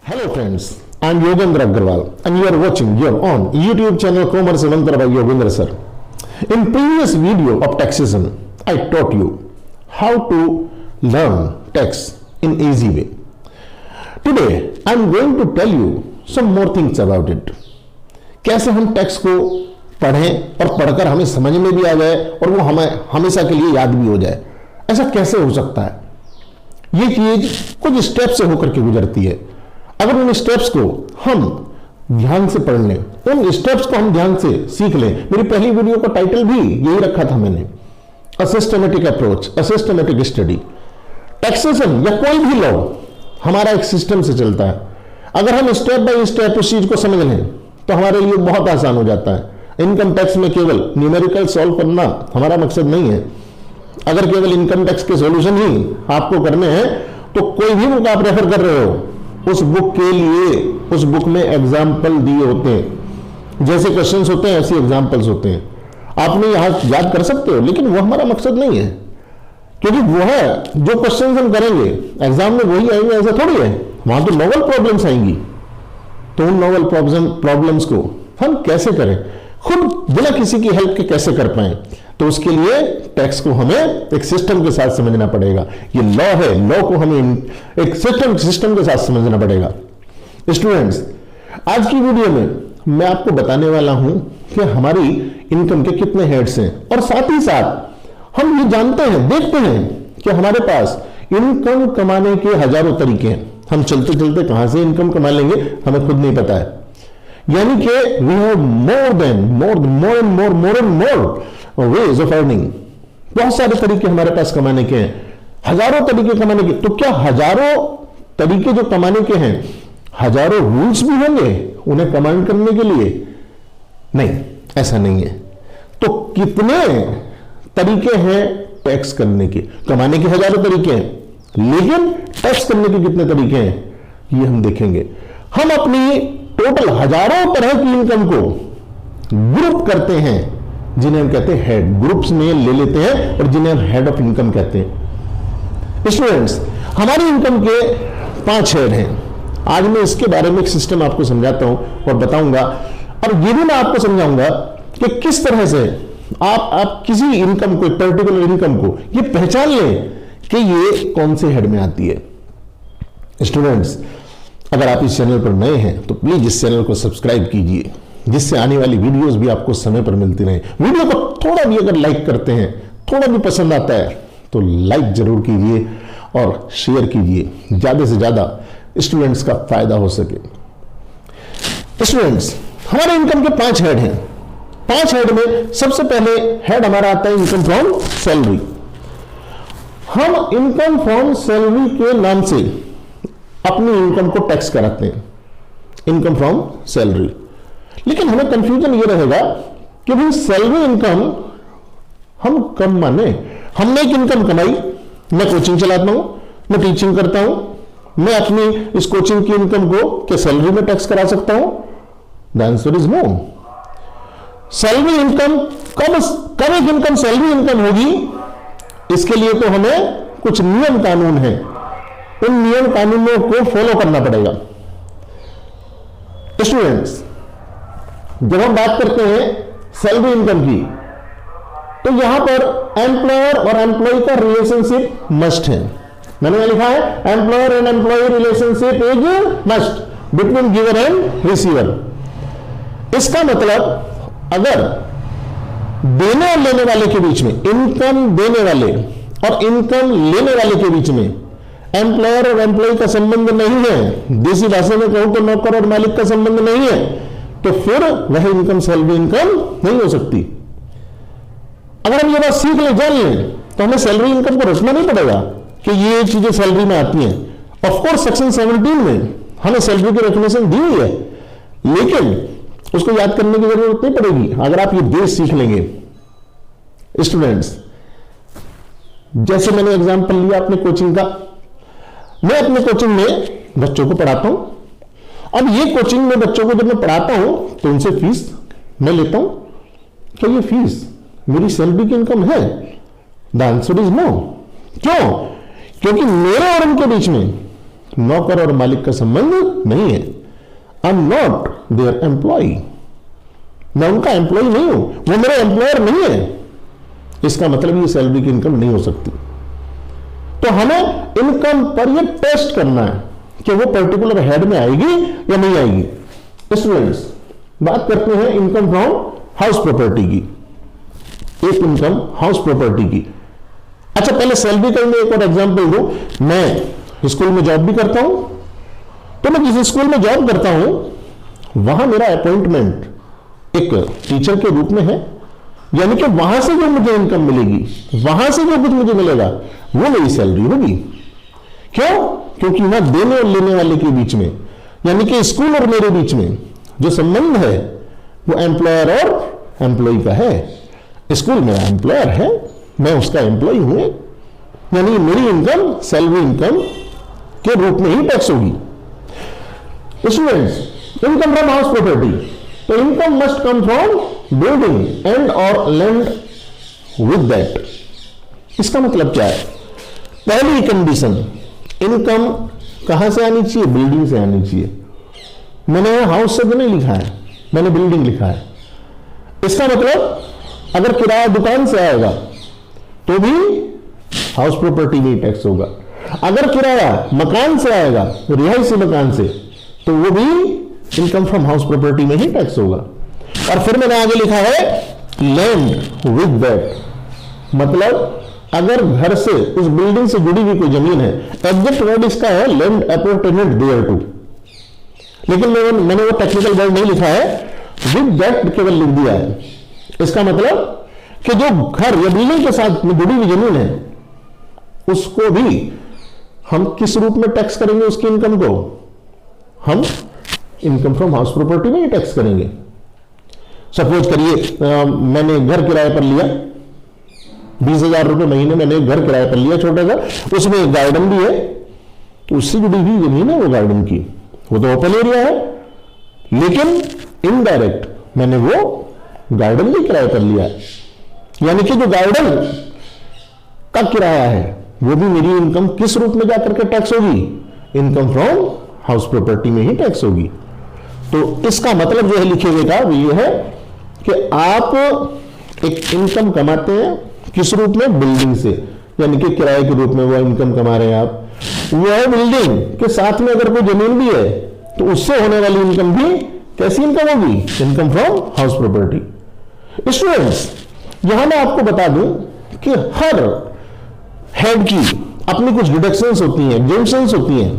Hello friends, I am Yogendra Agarwal and you are watching your own YouTube channel Commerce Mantra by Yogendra sir. In previous video of taxation, I taught you how to learn tax in easy way. Today, I am going to tell you some more things about it. कैसे हम tax को पढ़ें और पढ़कर हमें समझ में भी आ जाए और वो हमें हमेशा के लिए याद भी हो जाए। ऐसा कैसे हो सकता है? ये चीज कुछ स्टेप से होकर के गुजरती है। अगर उन स्टेप्स को हम ध्यान से पढ़ लें, उन स्टेप्स को हम ध्यान से सीख लें। मेरी पहली वीडियो का टाइटल भी यही रखा था मैंने, a systematic approach, a systematic study. Taxation या कोई भी लॉ हमारा एक सिस्टम से चलता है। अगर हम स्टेप बाय स्टेप उस चीज को समझ लें तो हमारे लिए बहुत आसान हो जाता है। इनकम टैक्स में केवल न्यूमेरिकल सॉल्व करना हमारा मकसद नहीं है। अगर केवल इनकम टैक्स के सॉल्यूशन ही आपको करने हैं तो कोई भी बुक आप रेफर कर रहे हो, उस बुक के लिए उस बुक में एग्जाम्पल दिए होते हैं। जैसे क्वेश्चंस होते हैं ऐसे एग्जाम्पल्स होते हैं। आपने यहां याद कर सकते हो, लेकिन वो हमारा मकसद नहीं है, क्योंकि वो है जो क्वेश्चंस हम करेंगे एग्जाम में वही आएंगे, ऐसा थोड़ी है। वहां तो नोवल प्रॉब्लम्स आएंगी। तो उन नोवल प्रॉब्लम्स को हम कैसे करें, खुद बिना किसी की हेल्प के कैसे कर पाए, तो उसके लिए टैक्स को हमें एक सिस्टम के साथ समझना पड़ेगा। ये लॉ है, लॉ को हमें एक सिस्टम के साथ समझना पड़ेगा। स्टूडेंट्स, आज की वीडियो में मैं आपको बताने वाला हूं कि हमारी इनकम के कितने हेड्स हैं, और साथ ही साथ हम ये जानते हैं, देखते हैं कि हमारे पास इनकम कमाने के हजारों तरीके हैं। हम चलते चलते कहां से इनकम कमा लेंगे हमें खुद नहीं पता है। यानी कि we have more and more ways of earning. बहुत सारे तरीके हमारे पास कमाने के हैं, हजारों तरीके कमाने के। तो क्या हजारों तरीके जो कमाने के हैं, हजारों रूल्स भी होंगे उन्हें कमांड करने के लिए? नहीं, ऐसा नहीं है। तो कितने तरीके हैं टैक्स करने के? कमाने के हजारों तरीके हैं, लेकिन टैक्स करने के कितने तरीके हैं ये हम देखेंगे। हम अपनी टोटल हजारों तरह की इनकम को ग्रुप करते हैं, जिन्हें हम कहते हैं हेड। ग्रुप्स में ले लेते हैं और जिन्हें हम हेड ऑफ इनकम कहते हैं। स्टूडेंट्स, हमारी इनकम के 5 हेड हैं। आज मैं इसके बारे में एक सिस्टम आपको समझाता हूं और बताऊंगा, और ये भी मैं आपको समझाऊंगा कि किस तरह से आप किसी इनकम को, पर्टिकुलर इनकम को ये पहचान लें कि ये कौन से हेड में आती है। स्टूडेंट्स, अगर आप इस चैनल पर नए हैं तो प्लीज इस चैनल को सब्सक्राइब कीजिए, जिससे आने वाली वीडियोस भी आपको समय पर मिलती रहे। वीडियो को थोड़ा भी अगर लाइक करते हैं, थोड़ा भी पसंद आता है तो लाइक जरूर कीजिए और शेयर कीजिए, ज्यादा से ज्यादा स्टूडेंट्स का फायदा हो सके। स्टूडेंट्स, हमारे इनकम के 5 हेड हैं। 5 हेड में सबसे पहले हेड हमारा आता है इनकम फ्रॉम सैलरी। हम इनकम फ्रॉम सैलरी के नाम से अपनी इनकम को टैक्स कराते हैं, इनकम फ्रॉम सैलरी। लेकिन हमें कंफ्यूजन ये रहेगा कि भाई सैलरी इनकम हम कम माने। हमने एक इनकम कमाई, मैं कोचिंग चलाता हूं, मैं टीचिंग करता हूं, मैं अपनी इस कोचिंग की इनकम को क्या सैलरी में टैक्स करा सकता हूं? The answer is no. Salary income कब एक इनकम सैलरी इनकम होगी, इसके लिए तो हमें कुछ नियम कानून है, उन नियम कानूनों को फॉलो करना पड़ेगा। स्टूडेंट्स, जब हम बात करते हैं सैलरी इनकम की, तो यहां पर एम्प्लॉयर और एम्प्लॉय का रिलेशनशिप मस्ट है। मैंने यहां लिखा है employer and employee relationship is must between giver and receiver. इसका मतलब अगर देने और लेने वाले के बीच में, इनकम देने वाले और इनकम लेने वाले के बीच में एम्प्लॉयर और एम्प्लॉय का संबंध नहीं है, देसी भाषा में कहूं तो नौकर और मालिक का संबंध नहीं है, तो फिर वह इनकम सैलरी इनकम नहीं हो सकती। अगर हम ये बात सीख लें, जान लें, तो हमें सैलरी इनकम को रचना नहीं पड़ेगा कि ये चीजें सैलरी में आती हैं। ऑफकोर्स सेक्शन 17 में हमें सैलरी की डेफिनेशन दी हुई है, लेकिन उसको याद करने की जरूरत नहीं पड़ेगी अगर आप ये बेस सीख लेंगे। स्टूडेंट्स, जैसे मैंने एग्जांपल लिया अपने कोचिंग का, मैं अपने कोचिंग में बच्चों को पढ़ाता हूं। अब ये कोचिंग में बच्चों को जब मैं पढ़ाता हूं तो उनसे फीस मैं लेता हूं। क्या ये फीस मेरी सैलरी की इनकम है? The answer is no. क्यों? क्योंकि मेरे और उनके बीच में नौकर और मालिक का संबंध नहीं है। I am not their employee, मैं उनका एम्प्लॉय नहीं हूं, वो मेरा एम्प्लॉयर नहीं है। इसका मतलब ये सैलरी की इनकम नहीं हो सकती। तो हमें इनकम पर ये टेस्ट करना है कि वो पर्टिकुलर हेड में आएगी या नहीं आएगी। स्टूडेंट्स, बात करते हैं इनकम फ्रॉम हाउस प्रॉपर्टी की। एक इनकम हाउस प्रॉपर्टी की। अच्छा, पहले सैलरी का मैं एक और एग्जांपल दूं। मैं स्कूल में जॉब भी करता हूं, तो मैं जिस स्कूल में जॉब करता हूं वहां मेरा अपॉइंटमेंट एक टीचर के रूप में है, यानी कि वहां से जो मुझे इनकम मिलेगी, वहां से जो कुछ मुझे मिलेगा वो मेरी सैलरी होगी। क्यों? क्योंकि वहां देने और लेने वाले के बीच में, यानी कि स्कूल और मेरे बीच में जो संबंध है वो एम्प्लॉयर और एम्प्लॉय का है। स्कूल मेरा एम्प्लॉयर है, मैं उसका एम्प्लॉय हूं, यानी मेरी इनकम सैलरी इनकम के रूप में ही टैक्स होगी। Students, income from house property, तो income must come from building and और लैंड विद दैट। इसका मतलब क्या है? पहली कंडीशन, इनकम कहां से आनी चाहिए? बिल्डिंग से आनी चाहिए। मैंने हाउस से तो नहीं लिखा है, मैंने बिल्डिंग लिखा है। इसका मतलब अगर किराया दुकान से आएगा तो भी हाउस प्रॉपर्टी में टैक्स होगा, अगर किराया मकान से आएगा, रिहायशी मकान से, तो वो भी इनकम फ्रॉम हाउस प्रॉपर्टी में ही टैक्स होगा। और फिर मैंने आगे लिखा है लैंड विद दैट, मतलब अगर घर से उस बिल्डिंग से जुड़ी हुई कोई जमीन है, एग्जैक्ट वर्ड इसका है लैंड अपॉर्टेंट देयर टू, लेकिन मैंने वो टेक्निकल वर्ड नहीं लिखा है, विद दैट केवल लिख दिया है। इसका मतलब कि जो घर या बिल्डिंग के साथ में जुड़ी हुई जमीन है उसको भी हम किस रूप में टैक्स करेंगे? उसकी इनकम को हम इनकम फ्रॉम हाउस प्रॉपर्टी में ही टैक्स करेंगे। सपोज करिए मैंने घर किराए पर लिया, 20,000 रुपए महीने मैंने घर किराए पर लिया छोटा सा, उसमें एक गार्डन भी है, तो उससे जुड़ी हुई जमीन है वो गार्डन की, वो तो ओपन एरिया है, लेकिन इनडायरेक्ट मैंने वो गार्डन भी किराए पर लिया, यानी कि जो गार्डन का किराया है वो भी मेरी इनकम किस रूप में जाकर के टैक्स होगी? इनकम फ्रॉम हाउस प्रॉपर्टी में ही टैक्स होगी। तो इसका मतलब जो है लिखे हुए का वो ये है कि आप एक इनकम कमाते हैं किस रूप में? बिल्डिंग से, यानी कि किराए के रूप में वो इनकम कमा रहे हैं आप। वह बिल्डिंग के साथ में अगर कोई जमीन भी है तो उससे होने वाली इनकम भी कैसी इनकम होगी? Income from house property. Students, यहां मैं आपको बता दूं कि हर हेड की अपनी कुछ डिडक्शंस होती हैं, एग्जेम्पशंस होती हैं।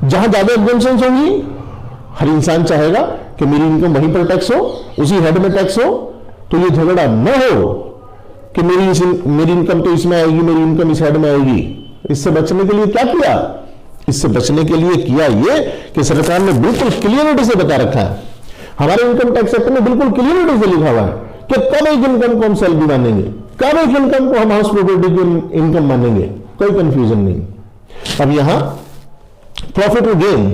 जहां ज्यादा एग्जेम्पशंस होंगी, हर इंसान चाहेगा कि मेरी इनकम वहीं पर टैक्स हो, उसी हेड में टैक्स हो, तो ये झगड़ा न हो कि मेरी इनकम तो इसमें आएगी, मेरी इनकम इस हेड में आएगी। इससे बचने के लिए क्या किया? इससे बचने के लिए किया ये कि सरकार ने बिल्कुल क्लियरिटी से बता रखा है, हमारे इनकम टैक्स एक्ट में बिल्कुल क्लियरिटी से लिखा हुआ है कि कब एक इनकम को हम सैलरी मानेंगे, कब एक इनकम को हम हाउस प्रॉपर्टी की इनकम मानेंगे, कोई कंफ्यूजन नहीं। अब यहां प्रॉफिट और गेन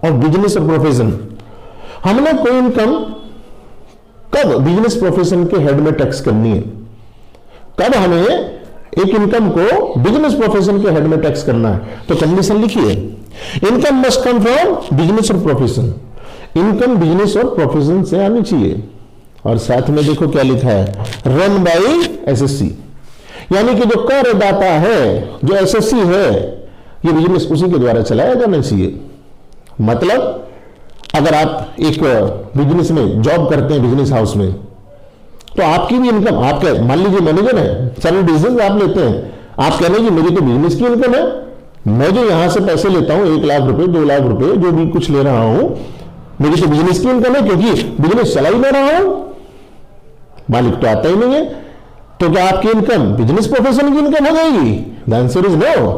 और बिजनेस और प्रोफेशन, हमने कोई इनकम कब बिजनेस प्रोफेशन के हेड में टैक्स करनी है, कब हमें एक इनकम को बिजनेस प्रोफेशन के हेड में टैक्स करना है, तो कंडीशन लिखिए, income must come from business और प्रोफेशन। इनकम बिजनेस और प्रोफेशन से आनी चाहिए। और साथ में देखो क्या लिखा है, रन बाई एसएससी, यानी कि जो करदाता है, जो एसएससी है, ये बिजनेस उसी के द्वारा चलाया जाना चाहिए। मतलब अगर आप एक बिजनेस में जॉब करते हैं, बिजनेस हाउस में, तो आपकी भी इनकम, आपके मान लीजिए मैनेजर है, सारे डिसीजन आप लेते हैं, आप कह रहे हैं कि मेरी तो बिजनेस की इनकम है, मैं जो यहां से पैसे लेता हूं 1 लाख रुपए 2 लाख रुपए जो भी कुछ ले रहा हूं, मेरी तो बिजनेस की इनकम है, क्योंकि बिजनेस चला ही ले रहा हूं, मालिक तो आता ही नहीं है। तो क्या आपकी इनकम बिजनेस प्रोफेशन की इनकम हो जाएगी? The answer is no.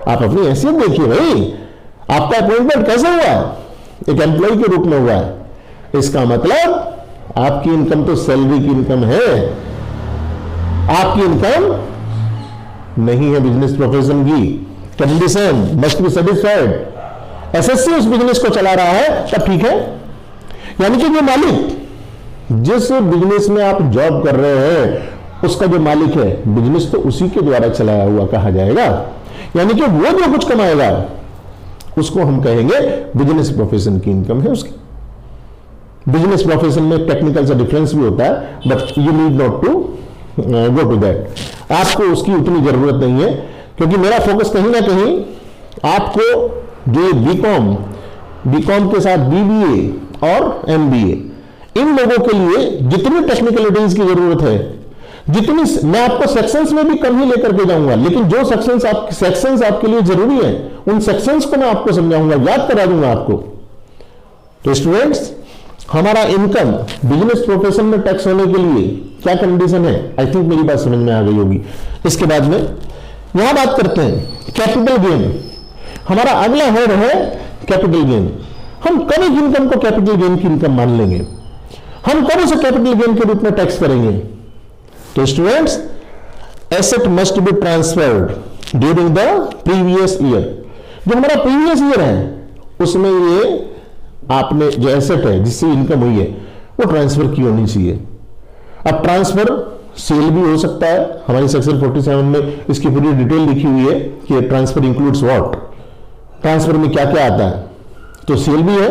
आप अपनी हैसियत देखिए भाई, आपका अपॉइंटमेंट कैसे हुआ है? एक एम्प्लॉय के रूप में हुआ है। इसका मतलब आपकी इनकम तो सैलरी की इनकम है, आपकी इनकम नहीं है बिजनेस प्रोफेशन की। Condition must be satisfied. SSC उस बिजनेस को चला रहा है तब ठीक है, यानी कि जो मालिक, जिस बिजनेस में आप जॉब कर रहे हैं उसका जो मालिक है, बिजनेस तो उसी के द्वारा चलाया हुआ कहा जाएगा, यानी कि वो जो कुछ कमाएगा उसको हम कहेंगे बिजनेस प्रोफेशन की इनकम है उसकी। बिजनेस प्रोफेशन में टेक्निकल सा डिफरेंस भी होता है, but you need not to go to that. आपको उसकी उतनी जरूरत नहीं है, क्योंकि मेरा फोकस कहीं ना कहीं आपको जो बीकॉम के साथ बीबीए और एमबीए, इन लोगों के लिए जितनी टेक्निकलिटीज की जरूरत है, जितनी मैं आपको सेक्शंस में भी कम ही लेकर के जाऊंगा, लेकिन जो सेक्शंस आपके लिए जरूरी है उन सेक्शंस को मैं आपको समझाऊंगा, याद करा दूंगा आपको। तो स्टूडेंट्स, हमारा इनकम बिजनेस प्रोफेशन में टैक्स होने के लिए क्या कंडीशन है, आई थिंक मेरी बात समझ में आ गई होगी। इसके बाद में यहां बात करते हैं कैपिटल गेन। हमारा अगला हेड है कैपिटल गेन। हम कब एक इनकम को कैपिटल गेन की इनकम मान लेंगे, हम कब उसे कैपिटल गेन के रूप में टैक्स करेंगे? तो students, asset must be transferred during the previous year. जो हमारा प्रीवियस ईयर है उसमें ये आपने जो एसेट है जिससे इनकम हुई है वो ट्रांसफर की होनी चाहिए। अब ट्रांसफर सेल भी हो सकता है, हमारी सेक्शन 47 में इसकी पूरी डिटेल लिखी हुई है कि ट्रांसफर इंक्लूड्स व्हाट, ट्रांसफर में क्या क्या आता है। तो सेल भी है,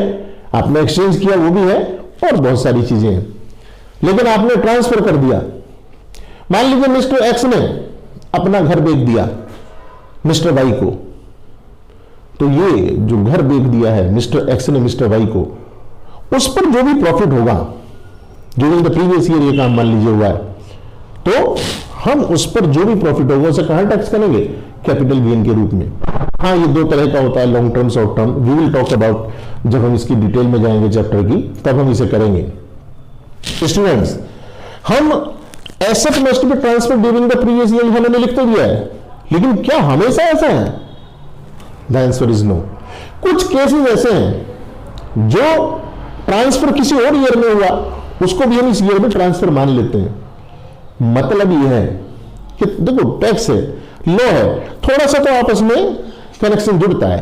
आपने एक्सचेंज किया वो भी है, और बहुत सारी चीजें हैं। लेकिन आपने ट्रांसफर कर दिया, मान लीजिए मिस्टर एक्स ने अपना घर बेच दिया मिस्टर वाई को, तो ये जो घर बेच दिया है मिस्टर एक्स ने मिस्टर वाई को, उस पर जो भी प्रॉफिट होगा ड्यूरिंग द प्रीवियस ईयर, ये काम मान लीजिए हुआ है, तो हम उस पर जो भी प्रॉफिट होगा उसे कहां टैक्स करेंगे? कैपिटल गेन के रूप में। हाँ, ये दो तरह का होता है, long term, short term. We will talk about, जब हम इसकी डिटेल में जाएंगे चैप्टर की, तब हम इसे करेंगे। स्टूडेंट्स, हम asset must be transfer during the previous year हमने लिख तो दिया है, लेकिन क्या हमेशा ऐसा है? The answer is no. कुछ केसेस ऐसे हैं जो ट्रांसफर किसी और ईयर में हुआ, उसको भी हम इस ईयर में ट्रांसफर मान लेते हैं। मतलब यह है कि देखो, टैक्स है, लॉ है, थोड़ा सा तो आपस में कनेक्शन जुड़ता है,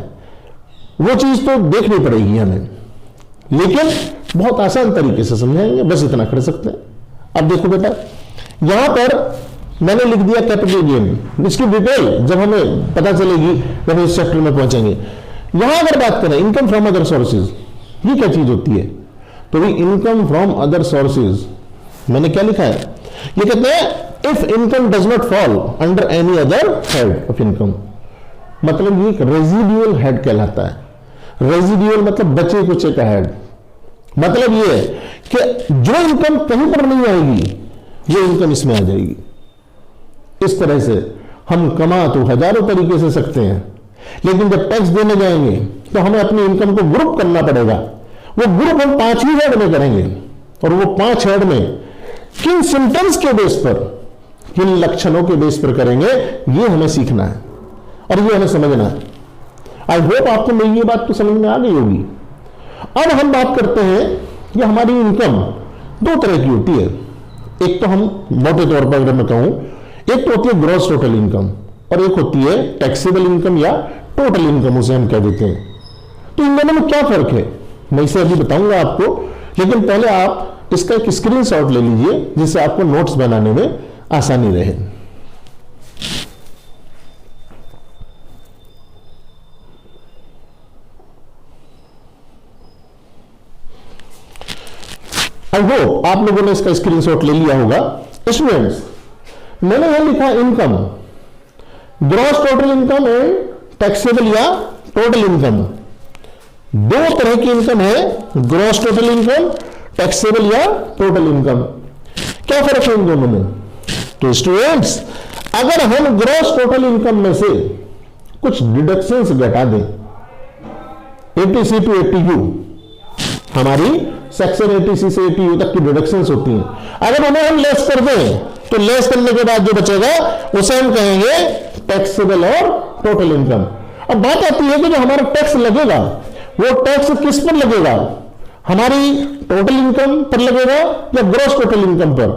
वो चीज तो देखनी पड़ेगी हमें, लेकिन बहुत आसान तरीके से समझाएंगे, बस इतना कर सकते हैं। अब देखो बेटा, यहां पर मैंने लिख दिया कैपिटल गेन। इसकी डिटेल जब हमें पता चलेगी, जब हम इस चैप्टर में पहुंचेंगे। यहां अगर बात करें इनकम फ्रॉम अदर सोर्सेज, ये क्या चीज होती है? तो भी इनकम फ्रॉम अदर सोर्सेज मैंने क्या लिखा है? ये कहते हैं if income does not fall under any other head of income. मतलब ये एक रेजिडुअल हेड कहलाता है। रेजिडुअल मतलब बचे कुचे का हेड। मतलब ये है कि जो इनकम कहीं पर नहीं आएगी वो इनकम इसमें आ जाएगी। इस तरह से हम कमा तो हजारों तरीके से सकते हैं, लेकिन जब टैक्स देने जाएंगे तो हमें अपनी इनकम को ग्रुप करना पड़ेगा। वो ग्रुप हम 5 ही हेड में करेंगे, और वो 5 हेड में किन सिम्टम्स के बेस पर, किन लक्षणों के बेस पर करेंगे, ये हमें सीखना है और ये हमें समझना है। आई होप आपको मेरी ये बात तो समझ में आ गई होगी। अब हम बात करते हैं कि हमारी इनकम 2 तरह की होती है। एक तो हम मोटे तौर पर अगर मैं कहूं, एक तो होती है ग्रॉस टोटल इनकम, और एक होती है टैक्सेबल इनकम या टोटल इनकम, उसे हम कह देते हैं। तो इन दोनों में क्या फर्क है, मैं इसे अभी बताऊंगा आपको, लेकिन पहले आप इसका एक स्क्रीनशॉट ले लीजिए जिससे आपको नोट्स बनाने में आसानी रहे। आई होप आप लोगों ने इसका स्क्रीनशॉट ले लिया होगा। स्टूडेंट्स, मैंने यहां लिखा income, gross total income and taxable या टोटल इनकम। 2 तरह की इनकम है, ग्रॉस टोटल इनकम, टैक्सेबल या टोटल इनकम। क्या फर्क है इन दोनों में? तो स्टूडेंट्स, अगर हम ग्रॉस टोटल इनकम में से कुछ डिडक्शंस घटा दें, 80C टू 80U, हमारी सेक्शन 80C से 80U तक की डिडक्शंस होती हैं, अगर उन्हें हम लेस कर दें तो लेस करने के बाद जो बचेगा उसे हम कहेंगे टैक्सेबल और टोटल इनकम। अब बात आती है कि जो हमारा टैक्स लगेगा वो टैक्स किस पर लगेगा, हमारी टोटल इनकम पर लगेगा या ग्रॉस टोटल इनकम पर?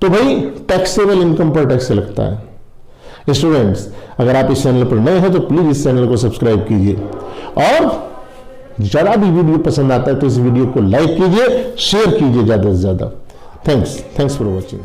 तो भाई टैक्सेबल इनकम पर टैक्स लगता है। स्टूडेंट्स, अगर आप इस चैनल पर नए हैं तो प्लीज इस चैनल को सब्सक्राइब कीजिए, और जरा भी वीडियो पसंद आता है तो इस वीडियो को लाइक कीजिए, शेयर कीजिए ज्यादा से ज्यादा। Thanks for watching.